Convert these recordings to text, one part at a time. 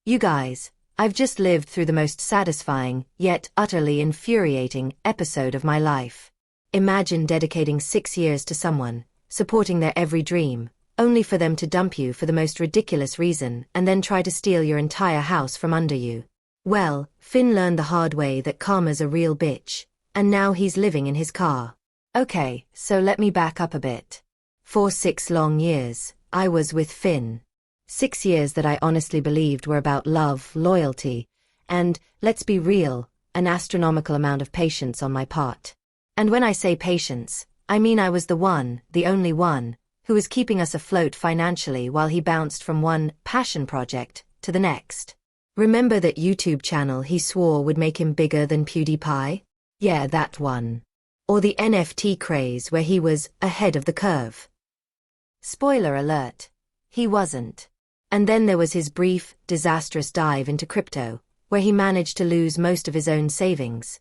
You guys, I've just lived through the most satisfying, yet utterly infuriating, episode of my life. Imagine dedicating 6 years to someone, supporting their every dream, only for them to dump you for the most ridiculous reason and then try to steal your entire house from under you. Well, Finn learned the hard way that karma's a real bitch, and now he's living in his car. Okay, so let me back up a bit. For 6 long years, I was with Finn. 6 years that I honestly believed were about love, loyalty, and, let's be real, an astronomical amount of patience on my part. And when I say patience, I mean I was the one, the only one, who was keeping us afloat financially while he bounced from one passion project to the next. Remember that YouTube channel he swore would make him bigger than PewDiePie? Yeah, that one. Or the NFT craze where he was ahead of the curve. Spoiler alert, he wasn't. And then there was his brief, disastrous dive into crypto, where he managed to lose most of his own savings.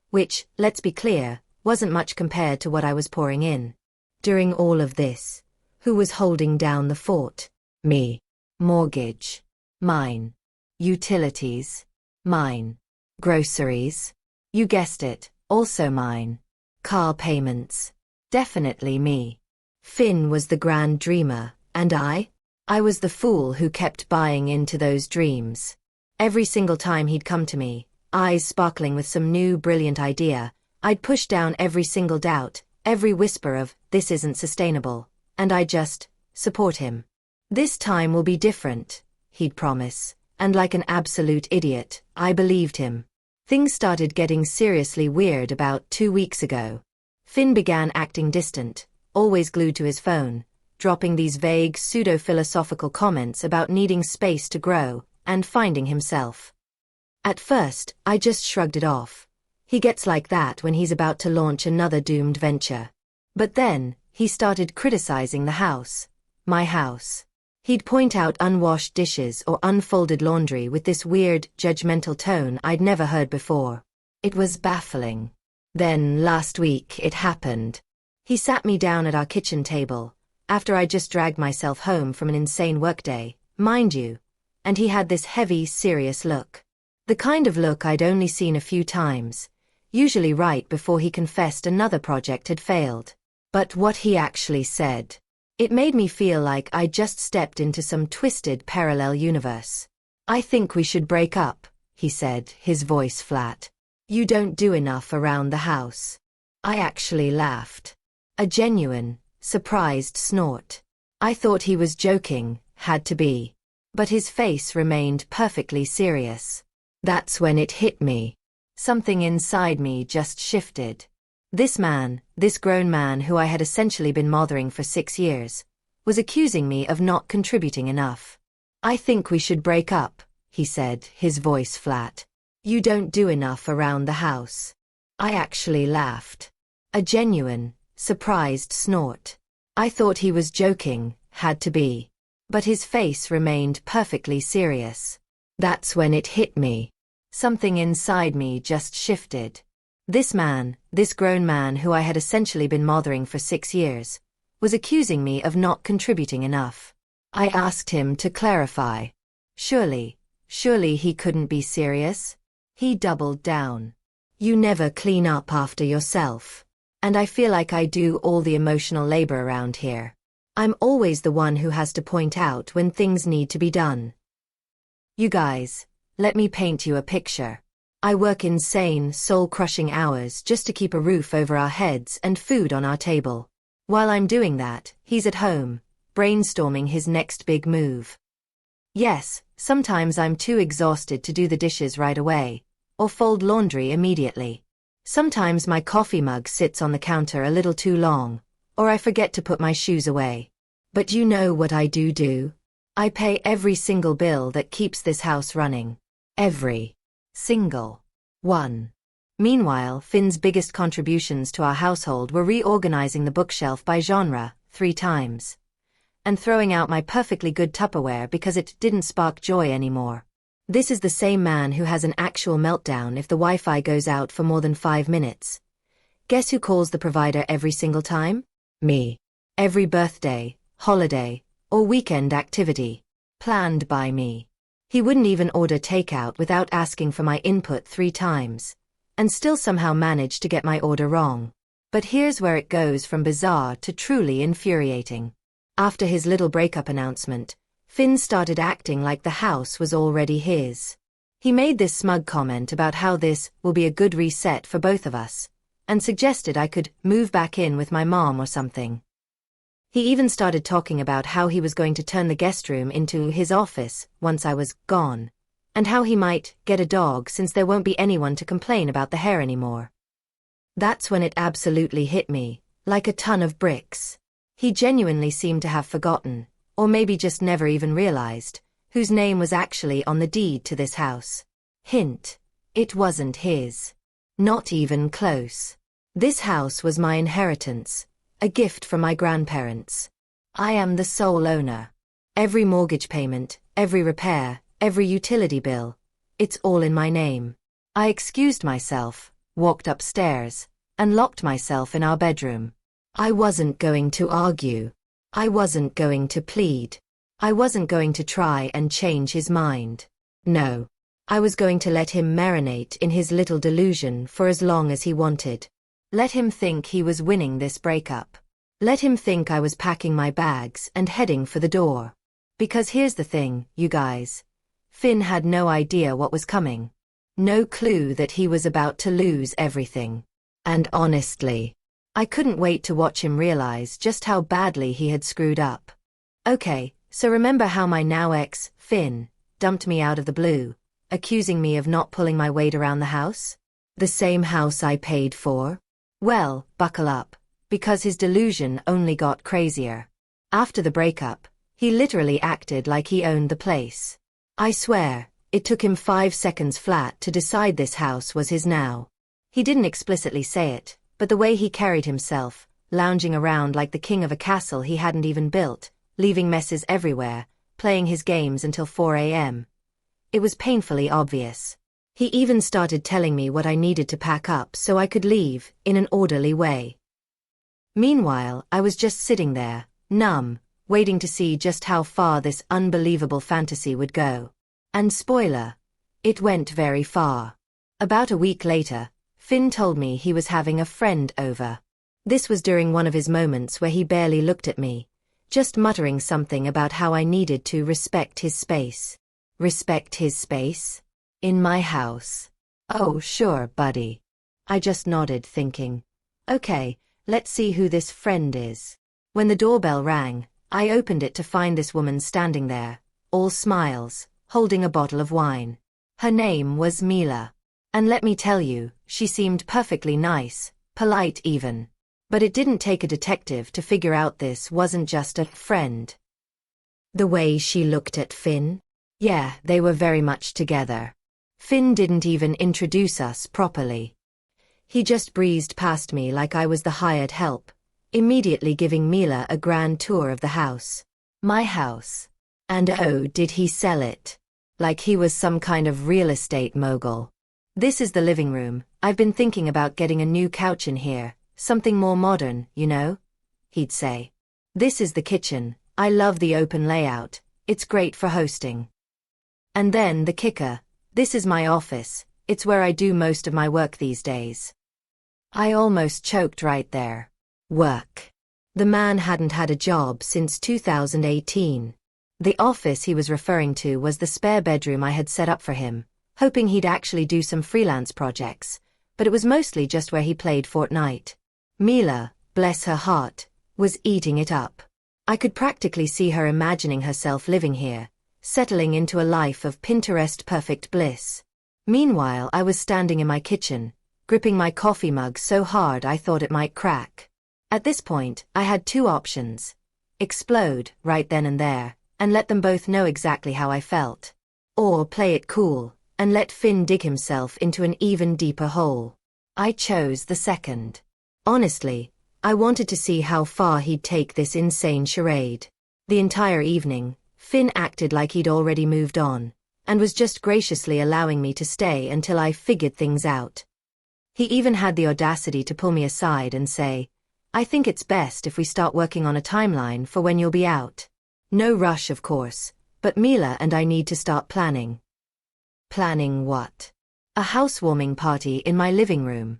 Which, let's be clear, wasn't much compared to what I was pouring in. During all of this, who was holding down the fort? Me. Mortgage. Mine. Utilities. Mine. Groceries. You guessed it, also mine. Car payments. Definitely me. Finn was the grand dreamer, and I was the fool who kept buying into those dreams. Every single time he'd come to me, eyes sparkling with some new brilliant idea, I'd push down every single doubt, every whisper of, this isn't sustainable, and I'd just support him. This time will be different, he'd promise, and like an absolute idiot, I believed him. Things started getting seriously weird about 2 weeks ago. Finn began acting distant, always glued to his phone, dropping these vague pseudo-philosophical comments about needing space to grow and finding himself. At first, I just shrugged it off. He gets like that when he's about to launch another doomed venture. But then, he started criticizing the house. My house. He'd point out unwashed dishes or unfolded laundry with this weird, judgmental tone I'd never heard before. It was baffling. Then, last week, it happened. He sat me down at our kitchen table, after I just dragged myself home from an insane workday, mind you, and he had this heavy, serious look. The kind of look I'd only seen a few times, usually right before he confessed another project had failed. But what he actually said, it made me feel like I just stepped into some twisted parallel universe. I think we should break up, he said, his voice flat. You don't do enough around the house. I actually laughed. A genuine, surprised snort. I thought he was joking, had to be. But his face remained perfectly serious. That's when it hit me. Something inside me just shifted. This man, this grown man who I had essentially been mothering for 6 years, was accusing me of not contributing enough. I think we should break up, he said, his voice flat. You don't do enough around the house. I actually laughed. A genuine, surprised snort. I thought he was joking, had to be. But his face remained perfectly serious. That's when it hit me. Something inside me just shifted. This man, this grown man who I had essentially been mothering for 6 years, was accusing me of not contributing enough. I asked him to clarify. Surely he couldn't be serious? He doubled down. You never clean up after yourself. And I feel like I do all the emotional labor around here. I'm always the one who has to point out when things need to be done. You guys, let me paint you a picture. I work insane, soul-crushing hours just to keep a roof over our heads and food on our table. While I'm doing that, he's at home, brainstorming his next big move. Yes, sometimes I'm too exhausted to do the dishes right away, or fold laundry immediately. Sometimes my coffee mug sits on the counter a little too long, or I forget to put my shoes away. But you know what I do? I pay every single bill that keeps this house running. Every single one. Meanwhile, Finn's biggest contributions to our household were reorganizing the bookshelf by genre 3 times, and throwing out my perfectly good Tupperware because it didn't spark joy anymore. This is the same man who has an actual meltdown if the Wi-Fi goes out for more than 5 minutes. Guess who calls the provider every single time? Me. Every birthday, holiday, or weekend activity. Planned by me. He wouldn't even order takeout without asking for my input 3 times, and still somehow managed to get my order wrong. But here's where it goes from bizarre to truly infuriating. After his little breakup announcement, Finn started acting like the house was already his. He made this smug comment about how this will be a good reset for both of us, and suggested I could move back in with my mom or something. He even started talking about how he was going to turn the guest room into his office once I was gone, and how he might get a dog since there won't be anyone to complain about the hair anymore. That's when it absolutely hit me, like a ton of bricks. He genuinely seemed to have forgotten, or maybe just never even realized, whose name was actually on the deed to this house. Hint: it wasn't his. Not even close. This house was my inheritance, a gift from my grandparents. I am the sole owner. Every mortgage payment, every repair, every utility bill, it's all in my name. I excused myself, walked upstairs, and locked myself in our bedroom. I wasn't going to argue. I wasn't going to plead. I wasn't going to try and change his mind. No. I was going to let him marinate in his little delusion for as long as he wanted. Let him think he was winning this breakup. Let him think I was packing my bags and heading for the door. Because here's the thing, you guys. Finn had no idea what was coming. No clue that he was about to lose everything. And honestly, I couldn't wait to watch him realize just how badly he had screwed up. Okay, so remember how my now ex, Finn, dumped me out of the blue, accusing me of not pulling my weight around the house? The same house I paid for? Well, buckle up, because his delusion only got crazier. After the breakup, he literally acted like he owned the place. I swear, it took him 5 seconds flat to decide this house was his now. He didn't explicitly say it, but the way he carried himself, lounging around like the king of a castle he hadn't even built, leaving messes everywhere, playing his games until 4 a.m. It was painfully obvious. He even started telling me what I needed to pack up so I could leave, in an orderly way. Meanwhile, I was just sitting there, numb, waiting to see just how far this unbelievable fantasy would go. And spoiler, it went very far. About a week later, Finn told me he was having a friend over. This was during one of his moments where he barely looked at me, just muttering something about how I needed to respect his space. Respect his space? In my house? Oh, sure, buddy. I just nodded, thinking, okay, let's see who this friend is. When the doorbell rang, I opened it to find this woman standing there, all smiles, holding a bottle of wine. Her name was Mila. And let me tell you, she seemed perfectly nice, polite even. But it didn't take a detective to figure out this wasn't just a friend. The way she looked at Finn? Yeah, they were very much together. Finn didn't even introduce us properly. He just breezed past me like I was the hired help, immediately giving Mila a grand tour of the house. My house. And oh, did he sell it. Like he was some kind of real estate mogul. This is the living room. I've been thinking about getting a new couch in here, something more modern, you know? He'd say. This is the kitchen. I love the open layout. It's great for hosting. And then the kicker. This is my office. It's where I do most of my work these days. I almost choked right there. Work. The man hadn't had a job since 2018. The office he was referring to was the spare bedroom I had set up for him, hoping he'd actually do some freelance projects, but it was mostly just where he played Fortnite. Mila, bless her heart, was eating it up. I could practically see her imagining herself living here, settling into a life of Pinterest-perfect bliss. Meanwhile, I was standing in my kitchen, gripping my coffee mug so hard I thought it might crack. At this point, I had 2 options. Explode, right then and there, and let them both know exactly how I felt. Or play it cool, and let Finn dig himself into an even deeper hole. I chose the second. Honestly, I wanted to see how far he'd take this insane charade. The entire evening, Finn acted like he'd already moved on, and was just graciously allowing me to stay until I figured things out. He even had the audacity to pull me aside and say, I think it's best if we start working on a timeline for when you'll be out. No rush, of course, But Mila and I need to start planning. Planning what? A housewarming party in my living room.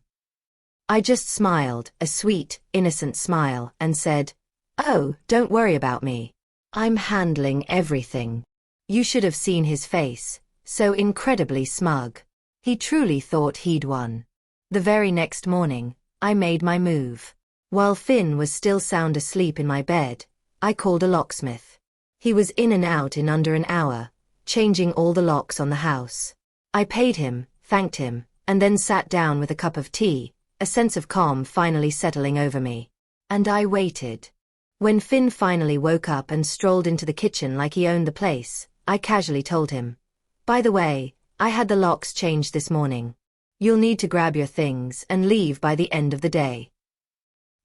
I just smiled, a sweet, innocent smile, and said, "Oh, don't worry about me. I'm handling everything." You should have seen his face, so incredibly smug. He truly thought he'd won. The very next morning, I made my move. While Finn was still sound asleep in my bed, I called a locksmith. He was in and out in under an hour, changing all the locks on the house. I paid him, thanked him, and then sat down with a cup of tea, a sense of calm finally settling over me. And I waited. When Finn finally woke up and strolled into the kitchen like he owned the place, I casually told him, "By the way, I had the locks changed this morning. You'll need to grab your things and leave by the end of the day."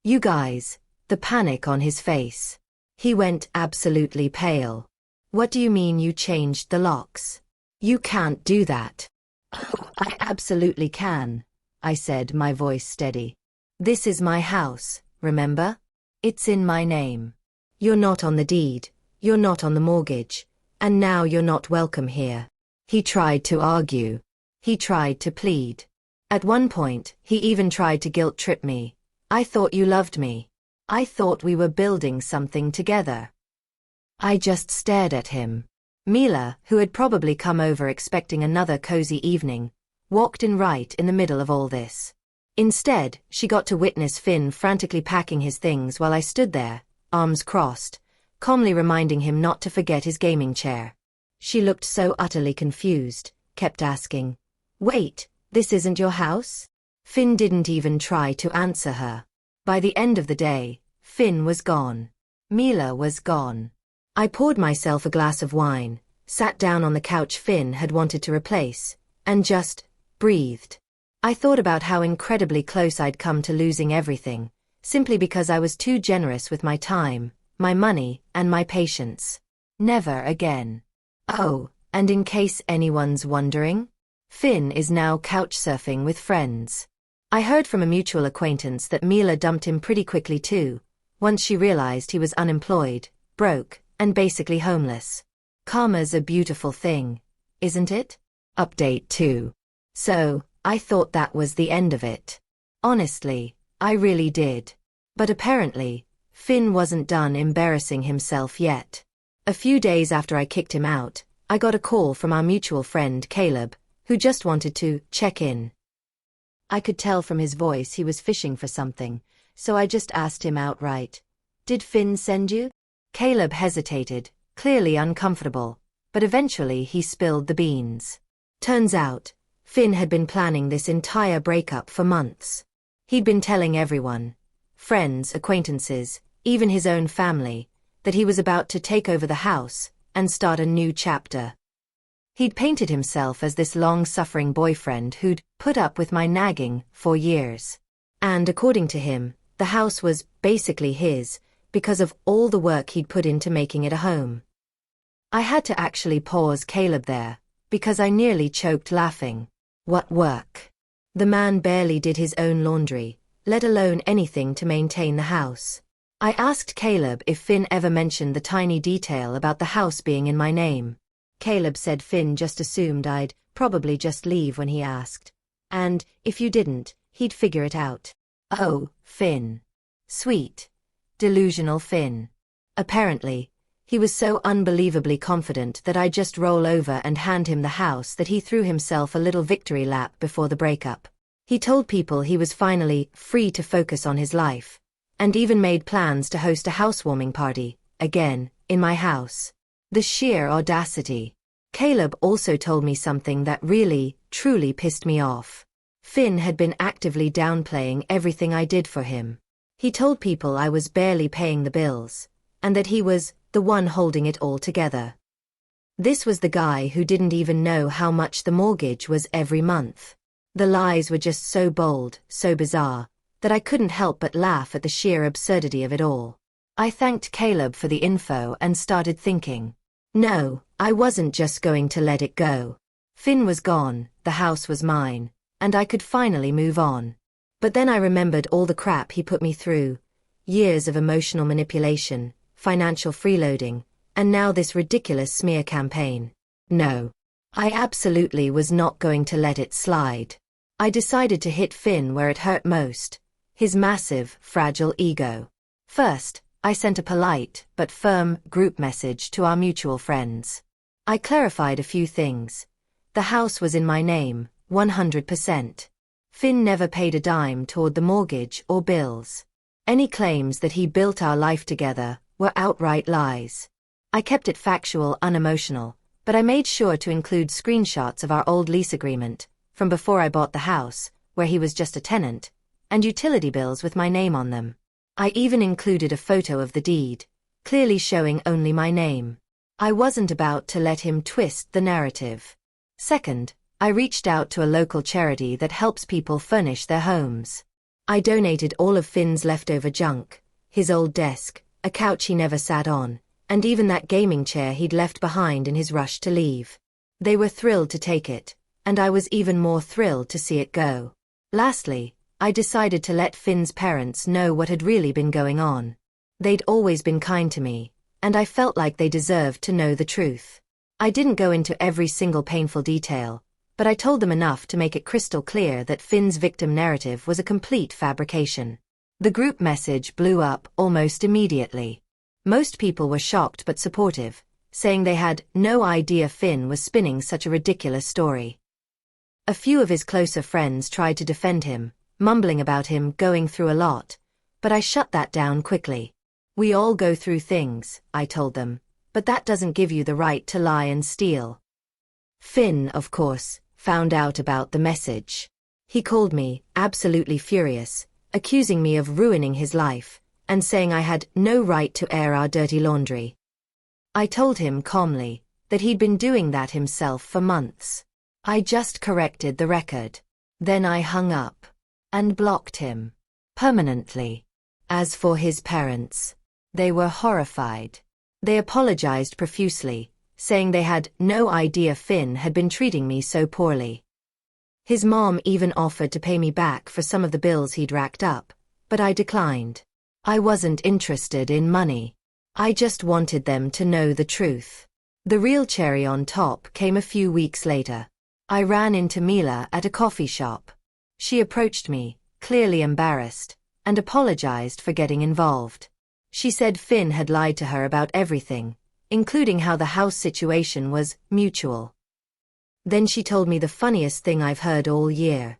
You guys, the panic on his face. He went absolutely pale. "What do you mean you changed the locks? You can't do that." "Oh, I absolutely can," I said, my voice steady. "This is my house, remember? It's in my name. You're not on the deed, you're not on the mortgage, and now you're not welcome here." He tried to argue. He tried to plead. At one point, he even tried to guilt-trip me. "I thought you loved me. I thought we were building something together." I just stared at him. Mila, who had probably come over expecting another cozy evening, walked in right in the middle of all this. Instead, she got to witness Finn frantically packing his things while I stood there, arms crossed, calmly reminding him not to forget his gaming chair. She looked so utterly confused, kept asking, "Wait, this isn't your house?" Finn didn't even try to answer her. By the end of the day, Finn was gone. Mila was gone. I poured myself a glass of wine, sat down on the couch Finn had wanted to replace, and just breathed. I thought about how incredibly close I'd come to losing everything, simply because I was too generous with my time, my money, and my patience. Never again. Oh, and in case anyone's wondering, Finn is now couchsurfing with friends. I heard from a mutual acquaintance that Mila dumped him pretty quickly too, once she realized he was unemployed, broke, and basically homeless. Karma's a beautiful thing, isn't it? Update 2. So, I thought that was the end of it. Honestly, I really did. But apparently, Finn wasn't done embarrassing himself yet. A few days after I kicked him out, I got a call from our mutual friend Caleb, who just wanted to check in. I could tell from his voice he was fishing for something, so I just asked him outright, "Did Finn send you?" Caleb hesitated, clearly uncomfortable, but eventually he spilled the beans. Turns out, Finn had been planning this entire breakup for months. He'd been telling everyone, friends, acquaintances, even his own family, that he was about to take over the house and start a new chapter. He'd painted himself as this long-suffering boyfriend who'd put up with my nagging for years. And according to him, the house was basically his, because of all the work he'd put into making it a home. I had to actually pause Caleb there, because I nearly choked laughing. What work? The man barely did his own laundry, let alone anything to maintain the house. I asked Caleb if Finn ever mentioned the tiny detail about the house being in my name. Caleb said Finn just assumed I'd probably just leave when he asked. And, if you didn't, he'd figure it out. Oh, Finn. Sweet. Delusional Finn. Apparently, he was so unbelievably confident that I'd just roll over and hand him the house that he threw himself a little victory lap before the breakup. He told people he was finally free to focus on his life, and even made plans to host a housewarming party, again, in my house. The sheer audacity. Caleb also told me something that really, truly pissed me off. Finn had been actively downplaying everything I did for him. He told people I was barely paying the bills, and that he was the one holding it all together. This was the guy who didn't even know how much the mortgage was every month. The lies were just so bold, so bizarre, that I couldn't help but laugh at the sheer absurdity of it all. I thanked Caleb for the info and started thinking. No, I wasn't just going to let it go. Finn was gone, the house was mine, and I could finally move on. But then I remembered all the crap he put me through, years of emotional manipulation, financial freeloading, And now this ridiculous smear campaign. No. I absolutely was not going to let it slide. I decided to hit Finn where it hurt most, his massive, fragile ego. First, I sent a polite, but firm, group message to our mutual friends. I clarified a few things. The house was in my name, 100%. Finn never paid a dime toward the mortgage or bills. Any claims that he built our life together were outright lies. I kept it factual, unemotional, but I made sure to include screenshots of our old lease agreement, from before I bought the house, where he was just a tenant, and utility bills with my name on them. I even included a photo of the deed, clearly showing only my name. I wasn't about to let him twist the narrative. Second, I reached out to a local charity that helps people furnish their homes. I donated all of Finn's leftover junk, his old desk, a couch he never sat on, and even that gaming chair he'd left behind in his rush to leave. They were thrilled to take it, and I was even more thrilled to see it go. Lastly, I decided to let Finn's parents know what had really been going on. They'd always been kind to me, and I felt like they deserved to know the truth. I didn't go into every single painful detail, but I told them enough to make it crystal clear that Finn's victim narrative was a complete fabrication. The group message blew up almost immediately. Most people were shocked but supportive, saying they had no idea Finn was spinning such a ridiculous story. A few of his closer friends tried to defend him, mumbling about him going through a lot, but I shut that down quickly. We all go through things, I told them, but that doesn't give you the right to lie and steal. Finn, of course, found out about the message. He called me, absolutely furious, accusing me of ruining his life, and saying I had no right to air our dirty laundry. I told him calmly that he'd been doing that himself for months. I just corrected the record. Then I hung up and blocked him permanently. As for his parents, they were horrified. They apologized profusely, saying they had no idea Finn had been treating me so poorly. His mom even offered to pay me back for some of the bills he'd racked up, but I declined. I wasn't interested in money. I just wanted them to know the truth. The real cherry on top came a few weeks later. I ran into Mila at a coffee shop. She approached me, clearly embarrassed, and apologized for getting involved. She said Finn had lied to her about everything, including how the house situation was mutual. Then she told me the funniest thing I've heard all year.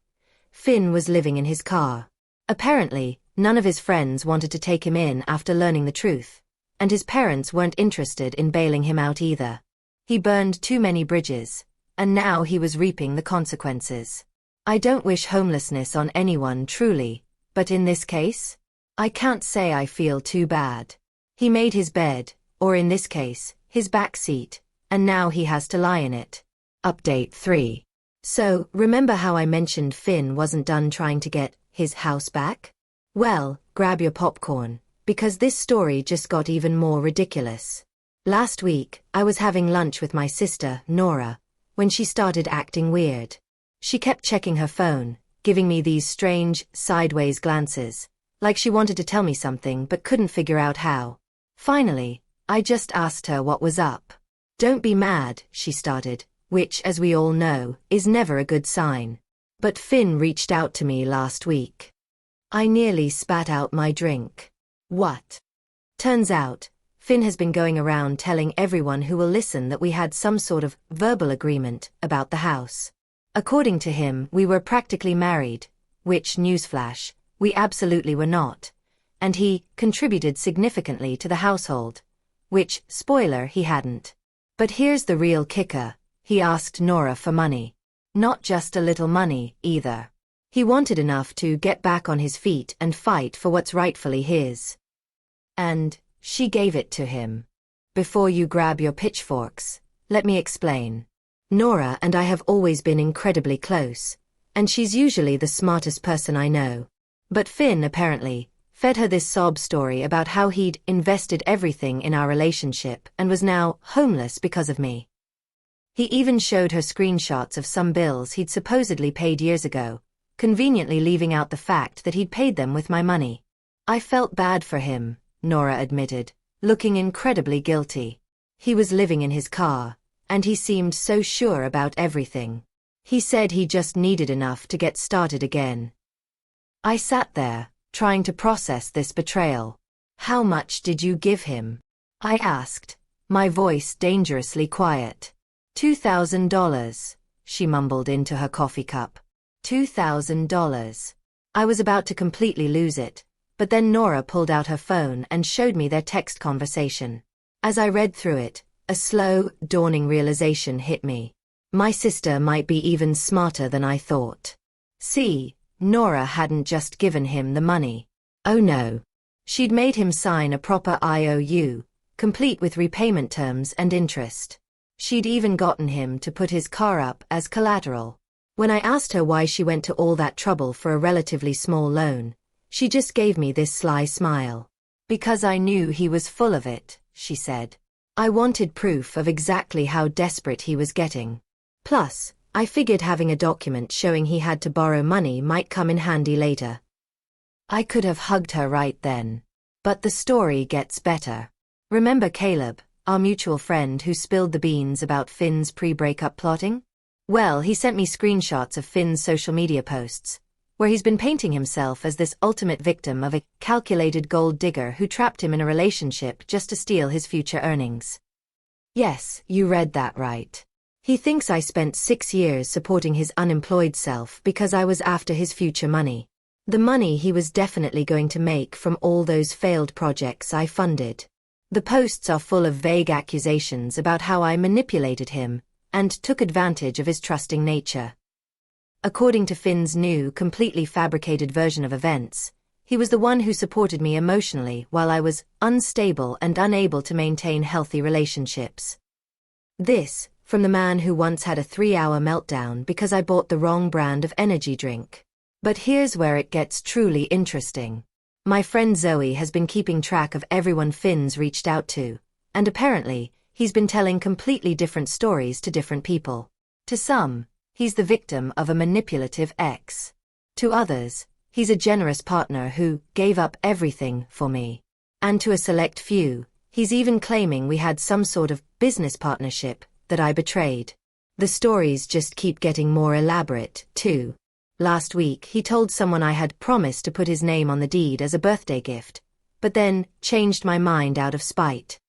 Finn was living in his car. Apparently, none of his friends wanted to take him in after learning the truth, and his parents weren't interested in bailing him out either. He burned too many bridges, and now he was reaping the consequences. I don't wish homelessness on anyone truly, but in this case, I can't say I feel too bad. He made his bed, or in this case, his back seat, and now he has to lie in it. Update 3. So, remember how I mentioned Finn wasn't done trying to get his house back? Well, grab your popcorn, because this story just got even more ridiculous. Last week, I was having lunch with my sister, Nora, when she started acting weird. She kept checking her phone, giving me these strange, sideways glances, like she wanted to tell me something but couldn't figure out how. Finally, I just asked her what was up. Don't be mad, she started, which, as we all know, is never a good sign. But Finn reached out to me last week. I nearly spat out my drink. What? Turns out, Finn has been going around telling everyone who will listen that we had some sort of verbal agreement about the house. According to him, we were practically married, which, newsflash, we absolutely were not, and he contributed significantly to the household, which, spoiler, he hadn't. But here's the real kicker, he asked Nora for money. Not just a little money, either. He wanted enough to get back on his feet and fight for what's rightfully his. And she gave it to him. Before you grab your pitchforks, let me explain. Nora and I have always been incredibly close, and she's usually the smartest person I know. But Finn, apparently, fed her this sob story about how he'd invested everything in our relationship and was now homeless because of me. He even showed her screenshots of some bills he'd supposedly paid years ago, conveniently leaving out the fact that he'd paid them with my money. I felt bad for him, Nora admitted, looking incredibly guilty. He was living in his car, and he seemed so sure about everything. He said he just needed enough to get started again. I sat there, trying to process this betrayal. "How much did you give him?" I asked, my voice dangerously quiet. $2,000, she mumbled into her coffee cup. $2,000. I was about to completely lose it, but then Nora pulled out her phone and showed me their text conversation. As I read through it, a slow, dawning realization hit me. My sister might be even smarter than I thought. See, Nora hadn't just given him the money. Oh no. She'd made him sign a proper IOU, complete with repayment terms and interest. She'd even gotten him to put his car up as collateral. When I asked her why she went to all that trouble for a relatively small loan, she just gave me this sly smile. "Because I knew he was full of it," she said. "I wanted proof of exactly how desperate he was getting. Plus, I figured having a document showing he had to borrow money might come in handy later." I could have hugged her right then. But the story gets better. Remember Caleb, our mutual friend who spilled the beans about Finn's pre-breakup plotting? Well, he sent me screenshots of Finn's social media posts, where he's been painting himself as this ultimate victim of a calculated gold digger who trapped him in a relationship just to steal his future earnings. Yes, you read that right. He thinks I spent 6 years supporting his unemployed self because I was after his future money. The money he was definitely going to make from all those failed projects I funded. The posts are full of vague accusations about how I manipulated him and took advantage of his trusting nature. According to Finn's new, completely fabricated version of events, he was the one who supported me emotionally while I was unstable and unable to maintain healthy relationships. This, from the man who once had a 3-hour meltdown because I bought the wrong brand of energy drink. But here's where it gets truly interesting. My friend Zoe has been keeping track of everyone Finn's reached out to, and apparently, he's been telling completely different stories to different people. To some, he's the victim of a manipulative ex. To others, he's a generous partner who gave up everything for me. And to a select few, he's even claiming we had some sort of business partnership that I betrayed. The stories just keep getting more elaborate, too. Last week, he told someone I had promised to put his name on the deed as a birthday gift, but then changed my mind out of spite.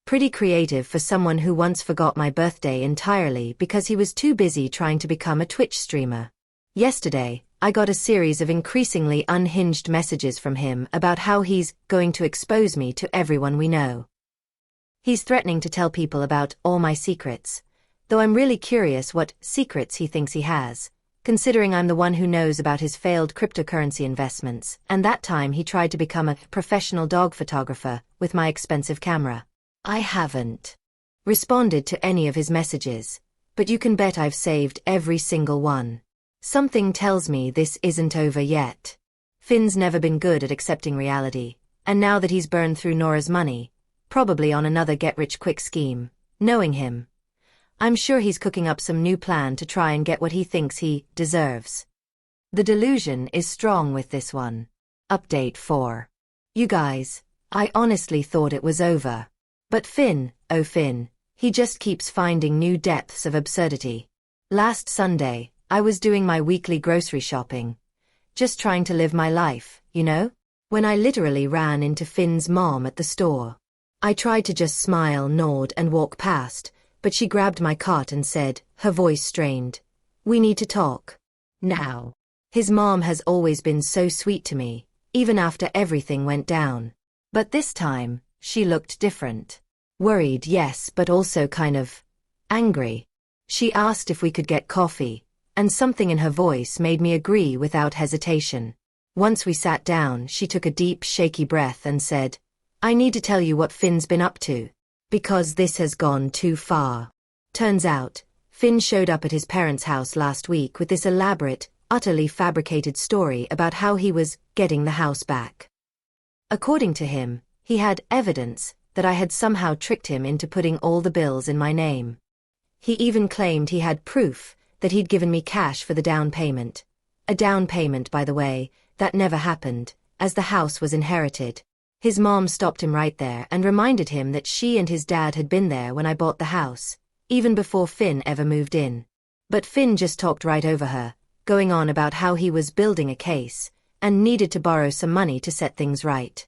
Pretty creative for someone who once forgot my birthday entirely because he was too busy trying to become a Twitch streamer. Yesterday, I got a series of increasingly unhinged messages from him about how he's going to expose me to everyone we know. He's threatening to tell people about all my secrets, though I'm really curious what secrets he thinks he has, considering I'm the one who knows about his failed cryptocurrency investments, and that time he tried to become a professional dog photographer with my expensive camera. I haven't responded to any of his messages, but you can bet I've saved every single one. Something tells me this isn't over yet. Finn's never been good at accepting reality, and now that he's burned through Nora's money, probably on another get-rich-quick scheme, knowing him, I'm sure he's cooking up some new plan to try and get what he thinks he deserves. The delusion is strong with this one. Update 4. You guys, I honestly thought it was over. But Finn, oh Finn, he just keeps finding new depths of absurdity. Last Sunday, I was doing my weekly grocery shopping. Just trying to live my life, you know? When I literally ran into Finn's mom at the store. I tried to just smile, nod and walk past, but she grabbed my cart and said, her voice strained, "We need to talk. Now." His mom has always been so sweet to me, even after everything went down. But this time, she looked different. Worried, yes, but also kind of angry. She asked if we could get coffee, and something in her voice made me agree without hesitation. Once we sat down, she took a deep, shaky breath and said, "I need to tell you what Finn's been up to. Because this has gone too far." Turns out, Finn showed up at his parents' house last week with this elaborate, utterly fabricated story about how he was getting the house back. According to him, he had evidence that I had somehow tricked him into putting all the bills in my name. He even claimed he had proof that he'd given me cash for the down payment. A down payment, by the way, that never happened, as the house was inherited. His mom stopped him right there and reminded him that she and his dad had been there when I bought the house, even before Finn ever moved in. But Finn just talked right over her, going on about how he was building a case and needed to borrow some money to set things right.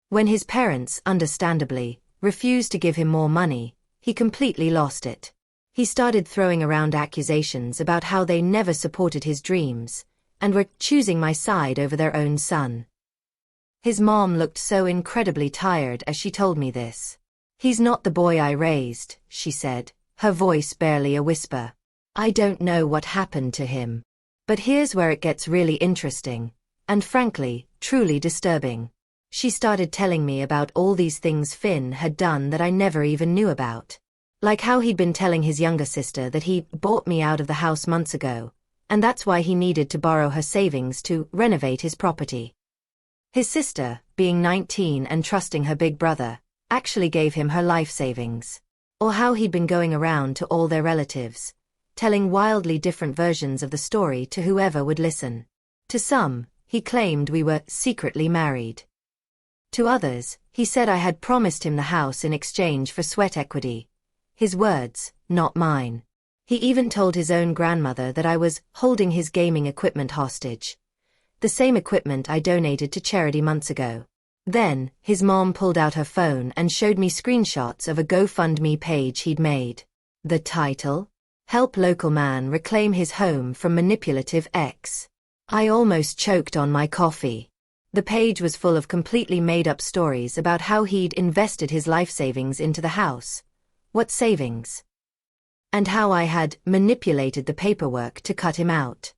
When his parents, understandably, refused to give him more money, he completely lost it. He started throwing around accusations about how they never supported his dreams and were choosing my side over their own son. His mom looked so incredibly tired as she told me this. "He's not the boy I raised," she said, her voice barely a whisper. "I don't know what happened to him. But here's where it gets really interesting, and frankly, truly disturbing." She started telling me about all these things Finn had done that I never even knew about. Like how he'd been telling his younger sister that he bought me out of the house months ago, and that's why he needed to borrow her savings to renovate his property. His sister, being 19 and trusting her big brother, actually gave him her life savings. Or how he'd been going around to all their relatives, telling wildly different versions of the story to whoever would listen. To some, he claimed we were secretly married. To others, he said I had promised him the house in exchange for sweat equity. His words, not mine. He even told his own grandmother that I was holding his gaming equipment hostage. The same equipment I donated to charity months ago. Then, his mom pulled out her phone and showed me screenshots of a GoFundMe page he'd made. The title? "Help Local Man Reclaim His Home from Manipulative Ex." I almost choked on my coffee. The page was full of completely made-up stories about how he'd invested his life savings into the house. What savings? And how I had manipulated the paperwork to cut him out.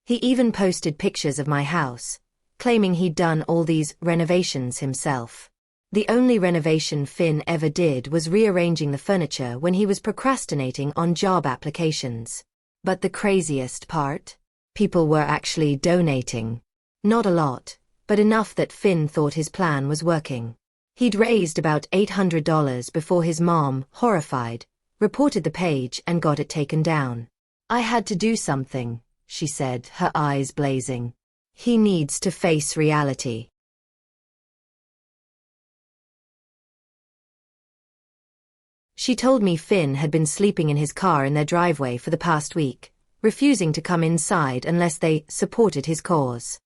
He even posted pictures of my house, claiming he'd done all these renovations himself. The only renovation Finn ever did was rearranging the furniture when he was procrastinating on job applications. But the craziest part? People were actually donating. Not a lot, but enough that Finn thought his plan was working. He'd raised about $800 before his mom, horrified, reported the page and got it taken down. "I had to do something," she said, her eyes blazing. "He needs to face reality." She told me Finn had been sleeping in his car in their driveway for the past week, refusing to come inside unless they supported his cause.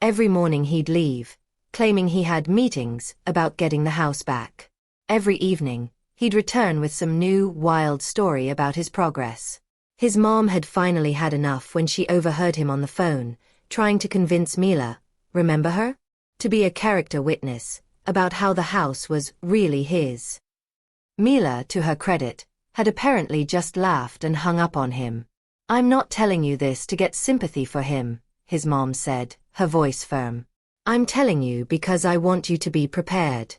Every morning he'd leave, claiming he had meetings about getting the house back. Every evening, he'd return with some new, wild story about his progress. His mom had finally had enough when she overheard him on the phone, trying to convince Mila, remember her? To be a character witness, about how the house was really his. Mila, to her credit, had apparently just laughed and hung up on him. "I'm not telling you this to get sympathy for him," his mom said, her voice firm. "I'm telling you because I want you to be prepared.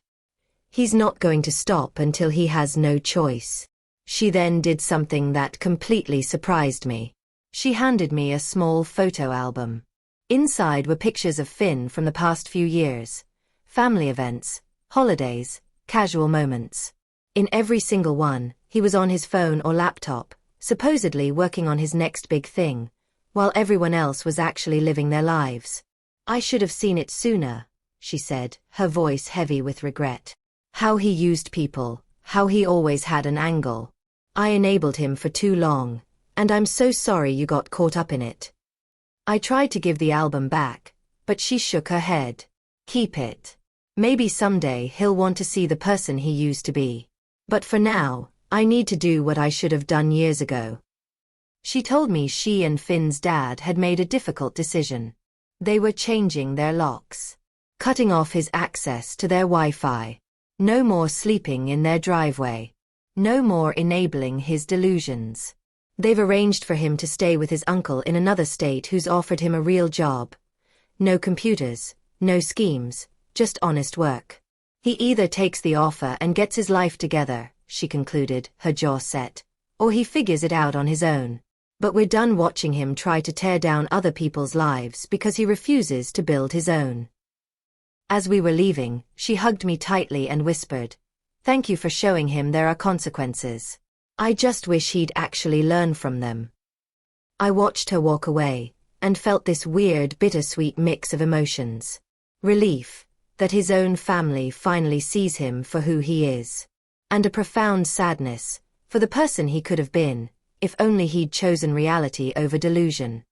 He's not going to stop until he has no choice." She then did something that completely surprised me. She handed me a small photo album. Inside were pictures of Finn from the past few years, family events, holidays, casual moments. In every single one, he was on his phone or laptop, supposedly working on his next big thing, while everyone else was actually living their lives. "I should have seen it sooner," she said, her voice heavy with regret. "How he used people, how he always had an angle. I enabled him for too long, and I'm so sorry you got caught up in it." I tried to give the album back, but she shook her head. "Keep it. Maybe someday he'll want to see the person he used to be. But for now, I need to do what I should have done years ago." She told me she and Finn's dad had made a difficult decision. They were changing their locks, cutting off his access to their Wi-Fi. No more sleeping in their driveway. No more enabling his delusions. They've arranged for him to stay with his uncle in another state who's offered him a real job. No computers, no schemes, just honest work. He either takes the offer and gets his life together, she concluded, her jaw set, or he figures it out on his own. But we're done watching him try to tear down other people's lives because he refuses to build his own. As we were leaving, she hugged me tightly and whispered, "Thank you for showing him there are consequences. I just wish he'd actually learn from them." I watched her walk away, and felt this weird bittersweet mix of emotions. Relief, that his own family finally sees him for who he is. And a profound sadness, for the person he could have been, if only he'd chosen reality over delusion.